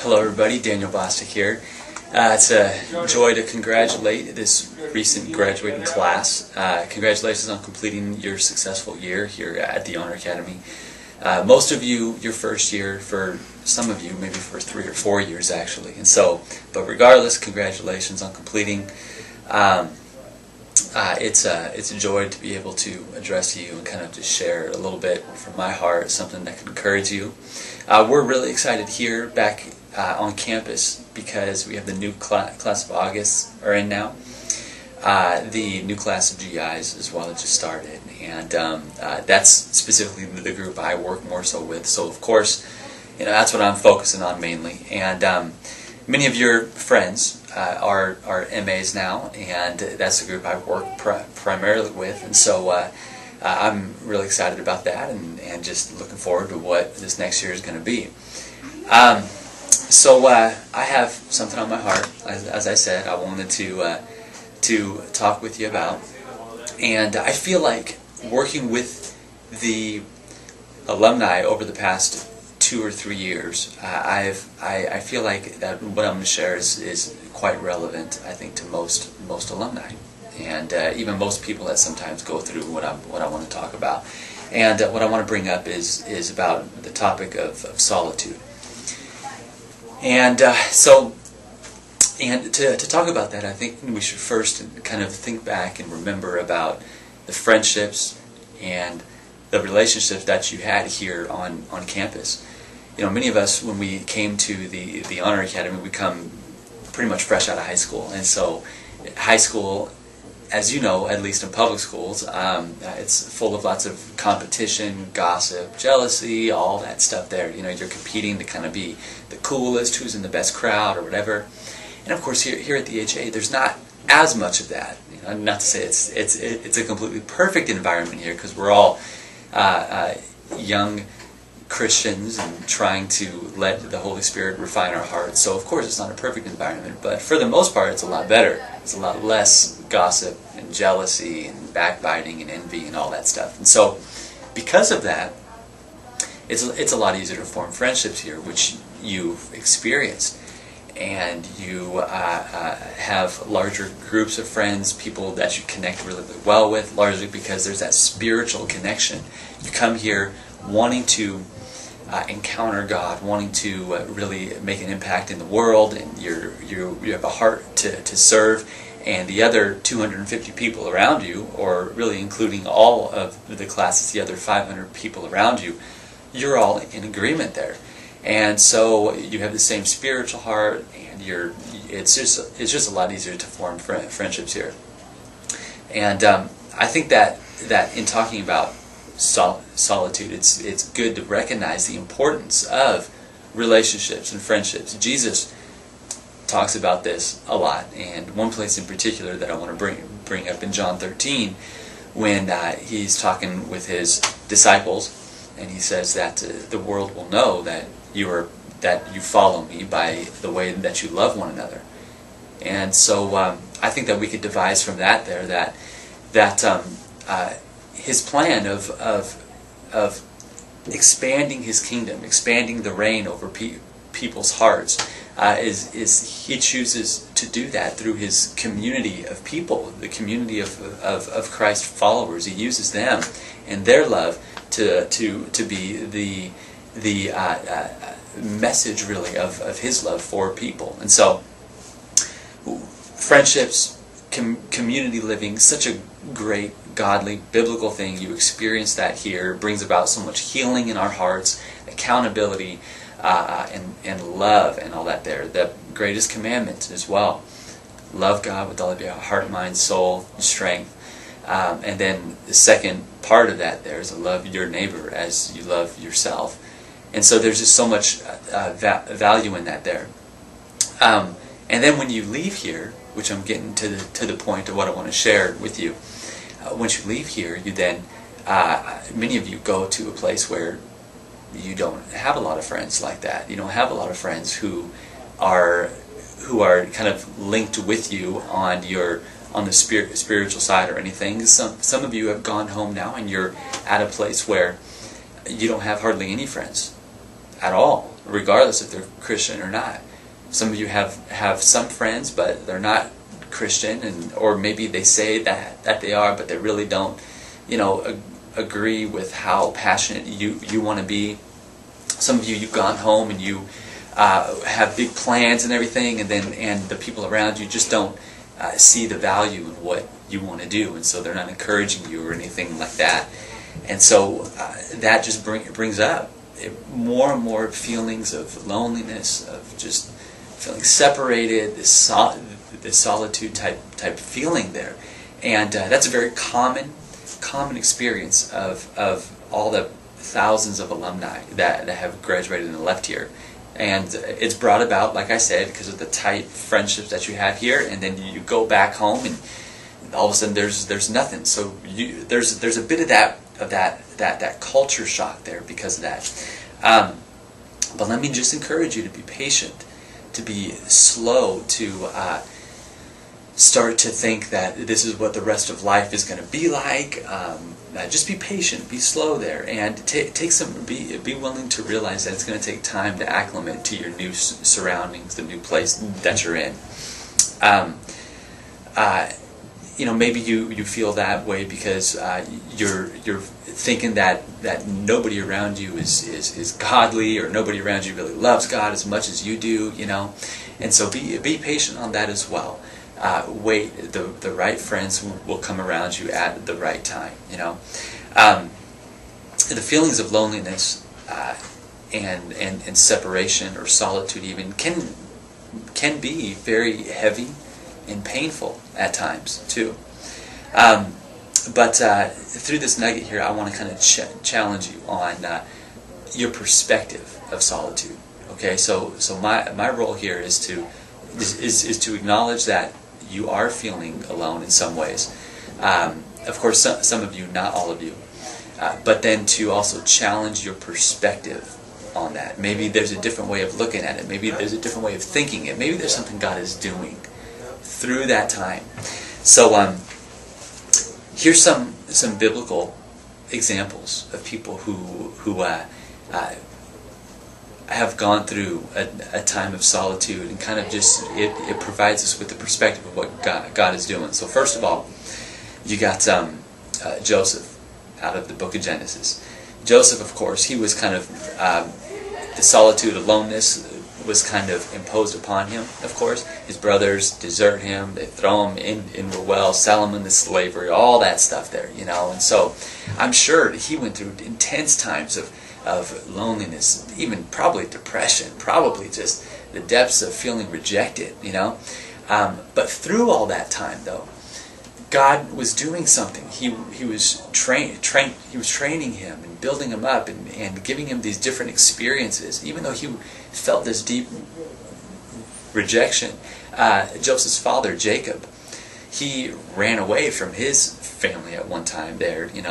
Hello everybody, Daniel Bostic here. It's a joy to congratulate this recent graduating class. Congratulations on completing your successful year here at the Honor Academy. Most of you, your first year, for some of you, maybe for 3 or 4 years actually. But regardless, congratulations on completing. It's a joy to be able to address you and kind of just share a little bit from my heart, something that can encourage you. We're really excited here back on campus because we have the new class of August are in now. The new class of GIs as well that just started, and that's specifically the group I work more so with. So of course, that's what I'm focusing on mainly. And many of your friends are MAs now, and that's the group I work primarily with. And so I'm really excited about that, and just looking forward to what this next year is going to be. So I have something on my heart, as I said, I wanted to talk with you about. And I feel like working with the alumni over the past 2 or 3 years, I feel like that what I'm going to share is quite relevant, I think, to most alumni, and even most people that sometimes go through what I want to talk about. And what I want to bring up is about the topic of solitude. And to talk about that, I think we should first kind of think back and remember about the friendships and the relationships that you had here on campus. Many of us, when we came to the Honor Academy, we come pretty much fresh out of high school. And so high school, as you know, at least in public schools, it's full of lots of competition, gossip, jealousy, all that stuff there. You're competing to kind of be the coolest, who's in the best crowd or whatever. And of course, here at the HA, there's not as much of that. Not to say it's a completely perfect environment here, because we're all young Christians and trying to let the Holy Spirit refine our hearts. So of course it's not a perfect environment, but for the most part it's a lot better. It's a lot less gossip and jealousy and backbiting and envy and all that stuff. And so because of that, it's a lot easier to form friendships here, which you've experienced. And you have larger groups of friends, people that you connect really well with, largely because there's that spiritual connection. You come here wanting to encounter God, wanting to really make an impact in the world, and you have a heart to serve, and the other 250 people around you, or really including all of the classes, the other 500 people around you, you're all in agreement there. And so you have the same spiritual heart, and it's just a lot easier to form friendships here. And I think that in talking about solitude, it's good to recognize the importance of relationships and friendships. Jesus talks about this a lot, and one place in particular that I want to bring up in John 13, when he's talking with his disciples, and he says that the world will know that you follow me by the way that you love one another. And so I think that we could devise from that there that his plan of expanding his kingdom, expanding the reign over people's hearts, is he chooses to do that through his community of people, the community of Christ followers. He uses them and their love to be the message really of his love for people. And so friendships, community living, such a great godly biblical thing. You experience that here. It brings about so much healing in our hearts, accountability, and love and all that there. The greatest commandment as well: love God with all of your heart, mind, soul, and strength. And then the second part of that there is to love your neighbor as you love yourself. And so there's just so much value in that there. And then when you leave here, which I'm getting to the point of what I want to share with you, once you leave here, you then, many of you go to a place where you don't have a lot of friends like that. You don't have a lot of friends who are kind of linked with you on the spiritual side or anything. Some of you have gone home now, and you're at a place where you don't have hardly any friends at all, regardless if they're Christian or not. Some of you have some friends, but they're not Christian, or maybe they say that they are, but they really don't, agree with how passionate you want to be. Some of you, you've gone home and you have big plans and everything, and the people around you just don't see the value in what you want to do, and so they're not encouraging you or anything like that. And so that just brings up more and more feelings of loneliness, of just feeling separated, this solitude type feeling there. And that's a very common experience of all the thousands of alumni that have graduated and left here. And it's brought about, like I said, because of the tight friendships that you have here, and then you go back home and all of a sudden there's nothing. So there's a bit of that culture shock there because of that. But let me just encourage you to be patient, to be slow to start to think that this is what the rest of life is going to be like. Just be patient, be slow there, and be willing to realize that it's going to take time to acclimate to your new surroundings, the new place that you're in. Maybe you feel that way because you're thinking that nobody around you is godly, or nobody around you really loves God as much as you do, and so be patient on that as well. Wait, the right friends will come around you at the right time. The feelings of loneliness and separation or solitude even can be very heavy and painful at times too. But through this nugget here, I want to kind of challenge you on your perspective of solitude. Okay, so my role here is to acknowledge that you are feeling alone in some ways. Of course, some of you, not all of you. But then to also challenge your perspective on that. Maybe there's a different way of looking at it. Maybe there's a different way of thinking it. Maybe there's something God is doing through that time. So here's some biblical examples of people who have gone through a time of solitude, and kind of just it provides us with the perspective of what God is doing. So first of all, you got Joseph out of the book of Genesis. Joseph, of course, he was kind of the solitude, aloneness was kind of imposed upon him. Of course, his brothers desert him, they throw him in the well, sell him into slavery, all that stuff there, And so I'm sure he went through intense times of loneliness, even probably depression, probably just the depths of feeling rejected, But through all that time, though, God was doing something. He was training him and building him up and giving him these different experiences. Even though he felt this deep rejection, Joseph's father, Jacob, he ran away from his family at one time there, and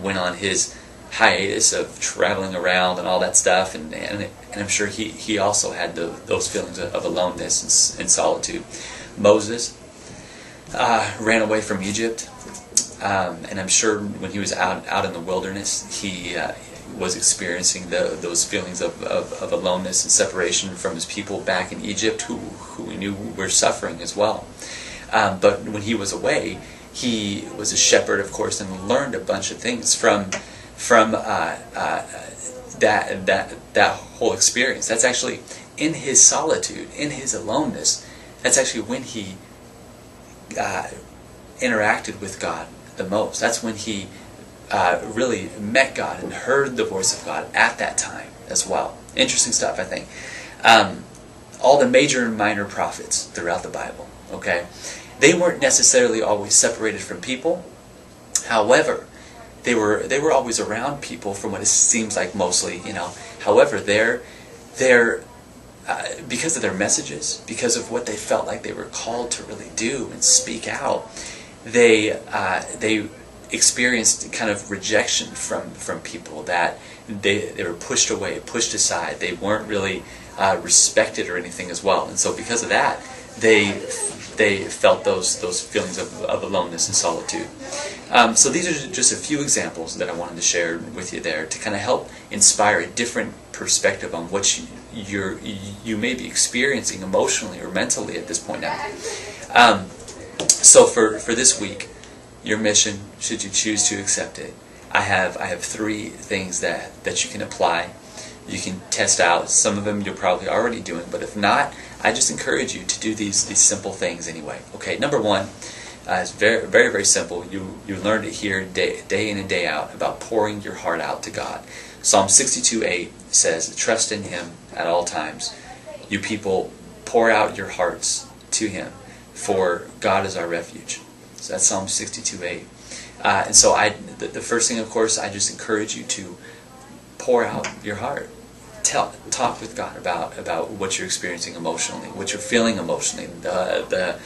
went on his hiatus of traveling around and all that stuff, and I'm sure he also had those feelings of aloneness and solitude. Moses ran away from Egypt, and I'm sure when he was out in the wilderness, he was experiencing those feelings of aloneness and separation from his people back in Egypt, who we knew were suffering as well. But when he was away, he was a shepherd, of course, and learned a bunch of things from that whole experience. That's actually in his solitude, in his aloneness. That's actually when he interacted with God the most. That's when he really met God and heard the voice of God at that time as well. Interesting stuff, I think. All the major and minor prophets throughout the Bible, okay? They weren't necessarily always separated from people. However, they were always around people, from what it seems like mostly, However, they're because of their messages, because of what they felt like they were called to really do and speak out, they experienced kind of rejection from people, that they were pushed away, pushed aside. They weren't really respected or anything as well. And so because of that, they felt those feelings of aloneness and solitude. So these are just a few examples that I wanted to share with you there to kind of help inspire a different perspective on what you may be experiencing emotionally or mentally at this point now. So for this week, your mission, should you choose to accept it, I have 3 things that you can apply. You can test out. Some of them you're probably already doing, but if not, I just encourage you to do these simple things anyway. Okay, number 1 is very, very, very simple. You learned it here day in and day out about pouring your heart out to God. Psalm 62:8 says, "Trust in Him at all times. You people, pour out your hearts to Him, for God is our refuge." So that's Psalm 62:8. And so the first thing, of course, I just encourage you to pour out your heart. Talk with God about what you're experiencing emotionally, what you're feeling emotionally, the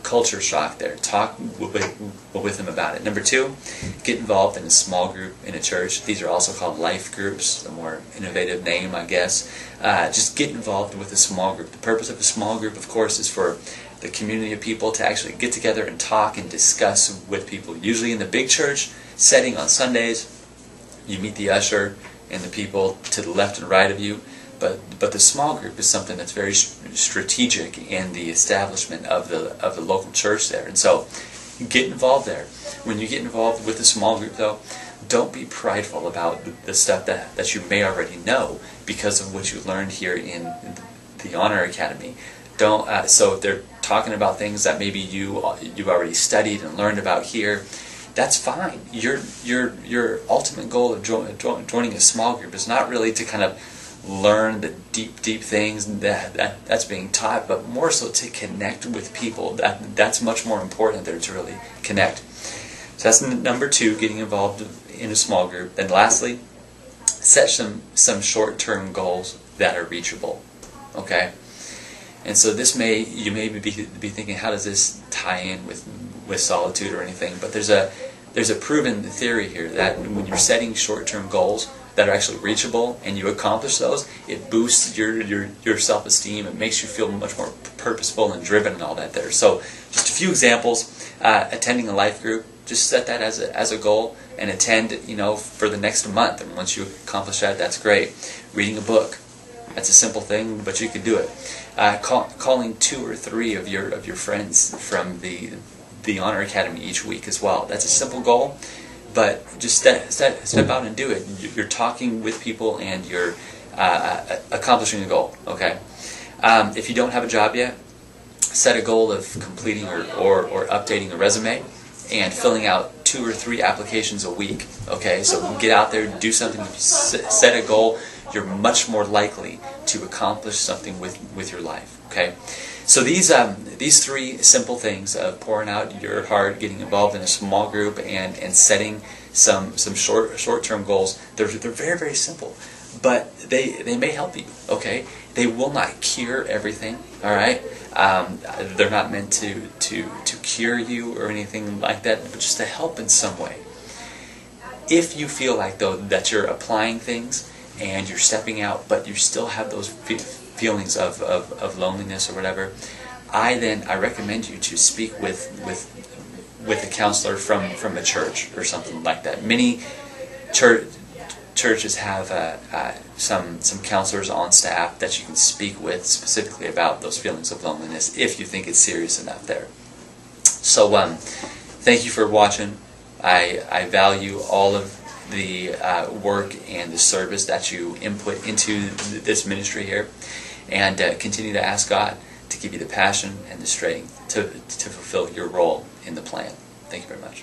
culture shock there. Talk with Him about it. Number 2, get involved in a small group in a church. These are also called life groups, a more innovative name, I guess. Just get involved with a small group. The purpose of a small group, of course, is for the community of people to actually get together and talk and discuss with people. Usually in the big church setting on Sundays, you meet the usher and the people to the left and right of you, but the small group is something that's very strategic in the establishment of the local church there. And so get involved there. When you get involved with the small group, though, don't be prideful about the stuff that you may already know because of what you learned here in the Honor Academy. Don't so if they're talking about things that maybe you've already studied and learned about here, that's fine. Your ultimate goal of joining a small group is not really to kind of learn the deep things that's being taught, but more so to connect with people. That's much more important there, to really connect. So that's number 2, getting involved in a small group. And lastly, set some short-term goals that are reachable. Okay. And so you may be thinking, how does this tie in with solitude or anything? But there's a proven theory here that when you're setting short-term goals that are actually reachable and you accomplish those, it boosts your self-esteem. It makes you feel much more purposeful and driven and all that there. So just a few examples. Attending a life group, just set that as a goal and attend, for the next month. And once you accomplish that, that's great. Reading a book. That's a simple thing, but you can do it. Calling 2 or 3 of your friends from the Honor Academy each week as well. That's a simple goal, but just step out and do it. You're talking with people and you're accomplishing a goal. Okay. If you don't have a job yet, set a goal of completing or updating a resume and filling out 2 or 3 applications a week. Okay, so get out there, do something, set a goal. You're much more likely to accomplish something with your life. Okay, so these 3 simple things of pouring out your heart, getting involved in a small group, and setting some short-term goals. They're very, very simple, but they may help you. Okay, they will not cure everything. All right, they're not meant to cure you or anything like that, but just to help in some way. If you feel like, though, that you're applying things and you're stepping out, but you still have those feelings of loneliness or whatever, I recommend you to speak with a counselor from a church or something like that. Many churches have some counselors on staff that you can speak with specifically about those feelings of loneliness if you think it's serious enough there. So thank you for watching. I value all of the work and the service that you input into this ministry here, and continue to ask God to give you the passion and the strength to fulfill your role in the plan. Thank you very much.